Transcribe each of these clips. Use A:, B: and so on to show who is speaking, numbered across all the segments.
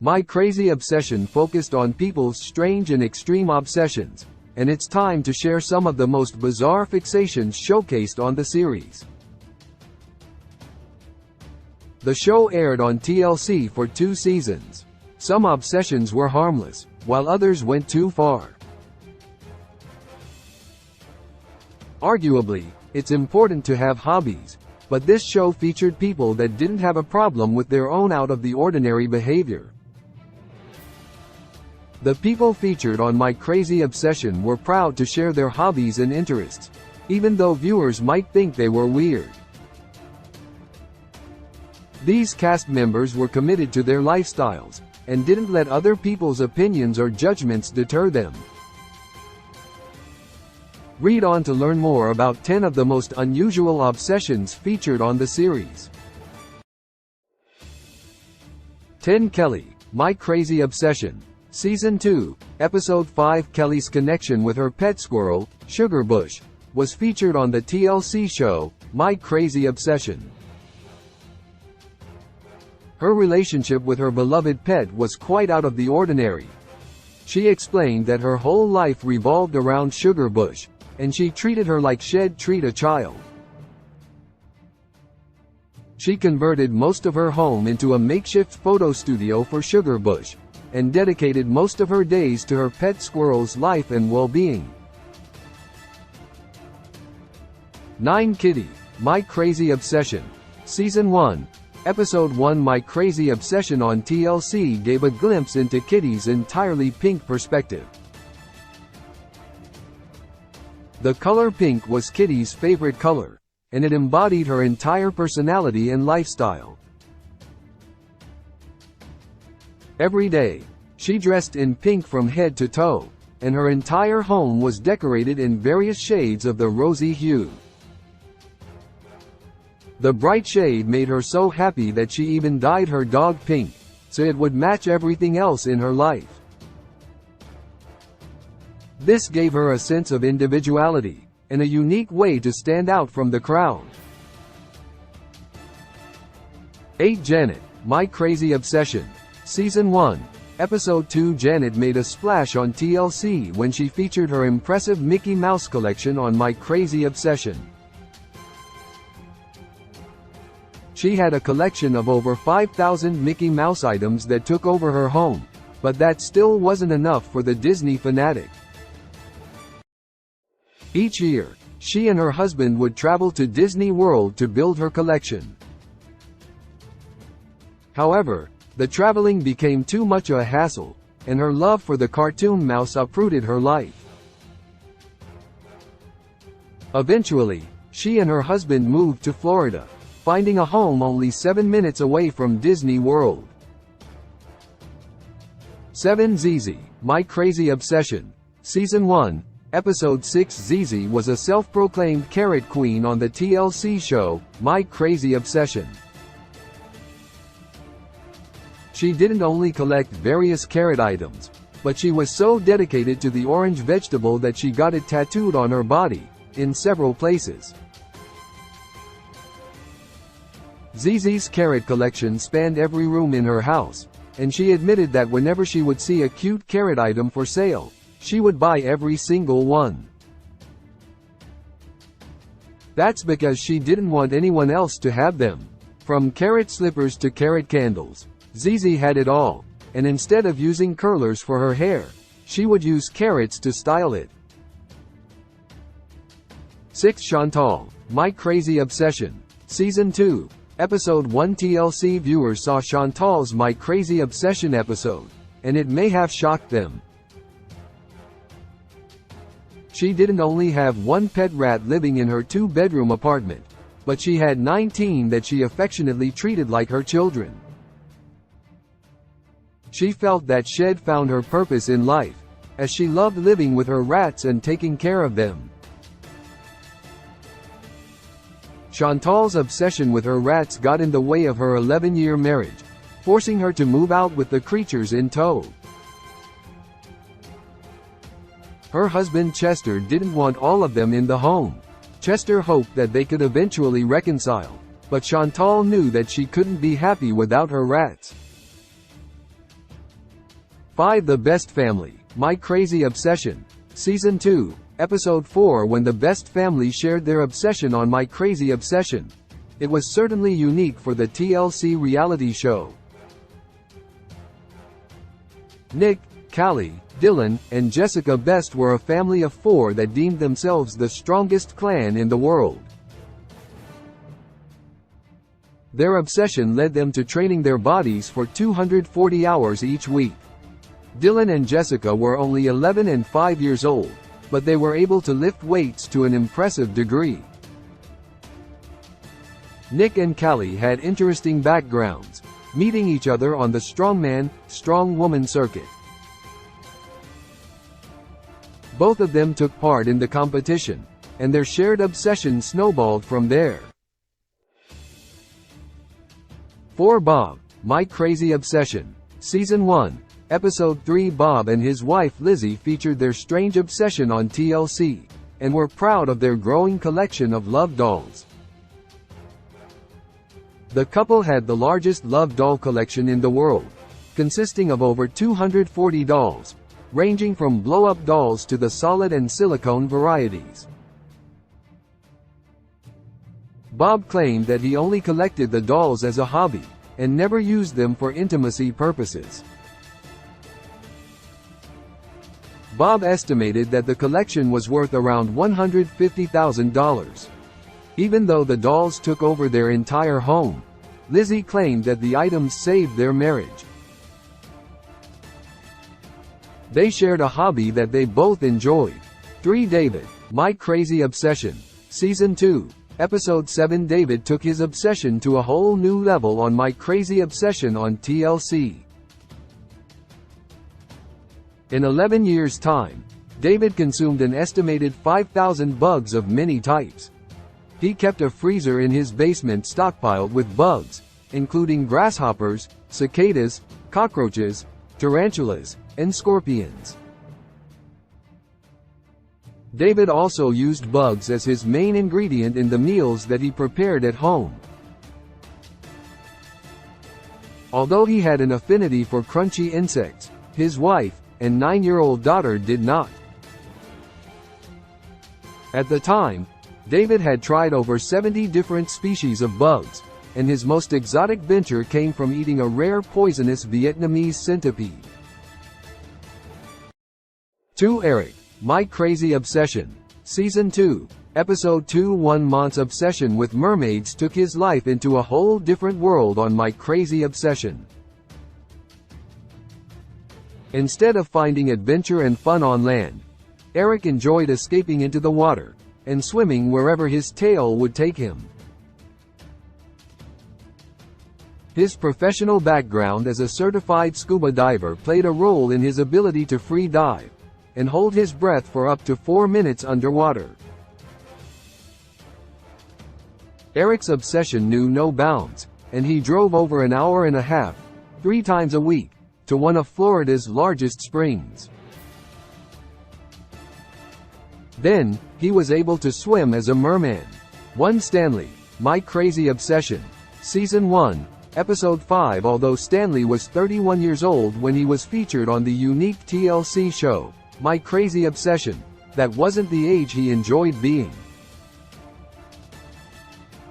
A: My Crazy Obsession focused on people's strange and extreme obsessions, and it's time to share some of the most bizarre fixations showcased on the series. The show aired on TLC for 2 seasons. Some obsessions were harmless, while others went too far. Arguably, it's important to have hobbies, but this show featured people that didn't have a problem with their own out-of-the-ordinary behavior. The people featured on My Crazy Obsession were proud to share their hobbies and interests, even though viewers might think they were weird. These cast members were committed to their lifestyles, and didn't let other people's opinions or judgments deter them. Read on to learn more about 10 of the most unusual obsessions featured on the series. 10. Kelly, My Crazy Obsession. Season 2, Episode 5. Kelly's connection with her pet squirrel, Sugarbush, was featured on the TLC show, My Crazy Obsession. Her relationship with her beloved pet was quite out of the ordinary. She explained that her whole life revolved around Sugarbush, and she treated her like she'd treat a child. She converted most of her home into a makeshift photo studio for Sugarbush, and dedicated most of her days to her pet squirrel's life and well-being. 9. Kitty, My Crazy Obsession. Season 1, Episode 1. My Crazy Obsession on TLC gave a glimpse into Kitty's entirely pink perspective. The color pink was Kitty's favorite color, and it embodied her entire personality and lifestyle. Every day, she dressed in pink from head to toe, and her entire home was decorated in various shades of the rosy hue. The bright shade made her so happy that she even dyed her dog pink, so it would match everything else in her life. This gave her a sense of individuality, and a unique way to stand out from the crowd. 8. Janet, My Crazy Obsession. Season 1, Episode 2. Janet made a splash on TLC when she featured her impressive Mickey Mouse collection on My Crazy Obsession. She had a collection of over 5,000 Mickey Mouse items that took over her home, but that still wasn't enough for the Disney fanatic. Each year, she and her husband would travel to Disney World to build her collection. However, the traveling became too much a hassle, and her love for the cartoon mouse uprooted her life. Eventually, she and her husband moved to Florida, finding a home only 7 minutes away from Disney World. 7. ZZ, My Crazy Obsession. Season 1, Episode 6. ZZ was a self-proclaimed carrot queen on the TLC show, My Crazy Obsession. She didn't only collect various carrot items, but she was so dedicated to the orange vegetable that she got it tattooed on her body, in several places. ZZ's carrot collection spanned every room in her house, and she admitted that whenever she would see a cute carrot item for sale, she would buy every single one. That's because she didn't want anyone else to have them. From carrot slippers to carrot candles, ZZ had it all, and instead of using curlers for her hair, she would use carrots to style it. 6. Chantal, My Crazy Obsession. Season 2, Episode 1. TLC viewers saw Chantal's My Crazy Obsession episode, and it may have shocked them. She didn't only have one pet rat living in her 2-bedroom apartment, but she had 19 that she affectionately treated like her children. She felt that she'd found her purpose in life, as she loved living with her rats and taking care of them. Chantal's obsession with her rats got in the way of her 11-year marriage, forcing her to move out with the creatures in tow. Her husband Chester didn't want all of them in the home. Chester hoped that they could eventually reconcile, but Chantal knew that she couldn't be happy without her rats. 5. The Best Family, My Crazy Obsession. Season 2, Episode 4. When the Best Family shared their obsession on My Crazy Obsession. It was certainly unique for the TLC reality show. Nick, Callie, Dylan, and Jessica Best were a family of 4 that deemed themselves the strongest clan in the world. Their obsession led them to training their bodies for 240 hours each week. Dylan and Jessica were only 11 and 5 years old, but they were able to lift weights to an impressive degree. Nick and Callie had interesting backgrounds, meeting each other on the strongman, strongwoman circuit. Both of them took part in the competition, and their shared obsession snowballed from there. 4. Bob, My Crazy Obsession. Season 1, Episode 3. Bob and his wife Lizzie featured their strange obsession on TLC, and were proud of their growing collection of love dolls. The couple had the largest love doll collection in the world, consisting of over 240 dolls, ranging from blow-up dolls to the solid and silicone varieties. Bob claimed that he only collected the dolls as a hobby, and never used them for intimacy purposes. Bob estimated that the collection was worth around $150,000. Even though the dolls took over their entire home, Lizzie claimed that the items saved their marriage. They shared a hobby that they both enjoyed. 3. David, My Crazy Obsession. Season 2, Episode 7. David took his obsession to a whole new level on My Crazy Obsession on TLC. In 11 years' time, David consumed an estimated 5,000 bugs of many types. He kept a freezer in his basement stockpiled with bugs, including grasshoppers, cicadas, cockroaches, tarantulas, and scorpions. David also used bugs as his main ingredient in the meals that he prepared at home. Although he had an affinity for crunchy insects, his wife and 9-year-old daughter did not. At the time, David had tried over 70 different species of bugs, and his most exotic venture came from eating a rare poisonous Vietnamese centipede. 2. Eric, My Crazy Obsession. Season 2, Episode 2. 1 month's obsession with mermaids took his life into a whole different world on My Crazy Obsession. Instead of finding adventure and fun on land, Eric enjoyed escaping into the water and swimming wherever his tail would take him. His professional background as a certified scuba diver played a role in his ability to free dive and hold his breath for up to 4 minutes underwater. Eric's obsession knew no bounds, and he drove over an hour and a half, 3 times a week, to one of Florida's largest springs. Then, he was able to swim as a merman. 1. Stanley, My Crazy Obsession. Season 1, Episode 5. Although Stanley was 31 years old when he was featured on the unique TLC show, My Crazy Obsession, that wasn't the age he enjoyed being.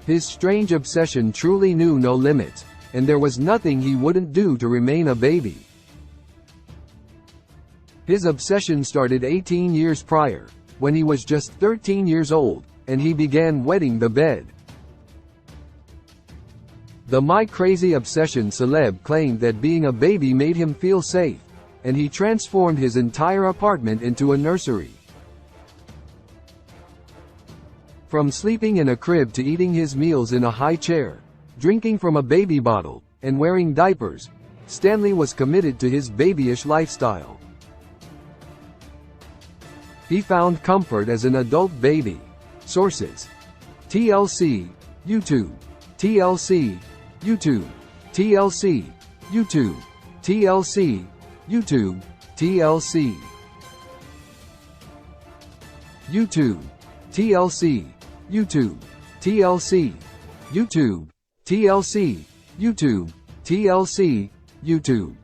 A: His strange obsession truly knew no limits, and there was nothing he wouldn't do to remain a baby. His obsession started 18 years prior, when he was just 13 years old, and he began wetting the bed. The My Crazy Obsession celeb claimed that being a baby made him feel safe, and he transformed his entire apartment into a nursery. From sleeping in a crib to eating his meals in a high chair, drinking from a baby bottle, and wearing diapers, Stanley was committed to his babyish lifestyle. He found comfort as an adult baby. Sources: TLC, YouTube, TLC, YouTube, TLC, YouTube, TLC, YouTube, TLC, YouTube, TLC, YouTube, TLC, YouTube, TLC, YouTube, TLC, YouTube.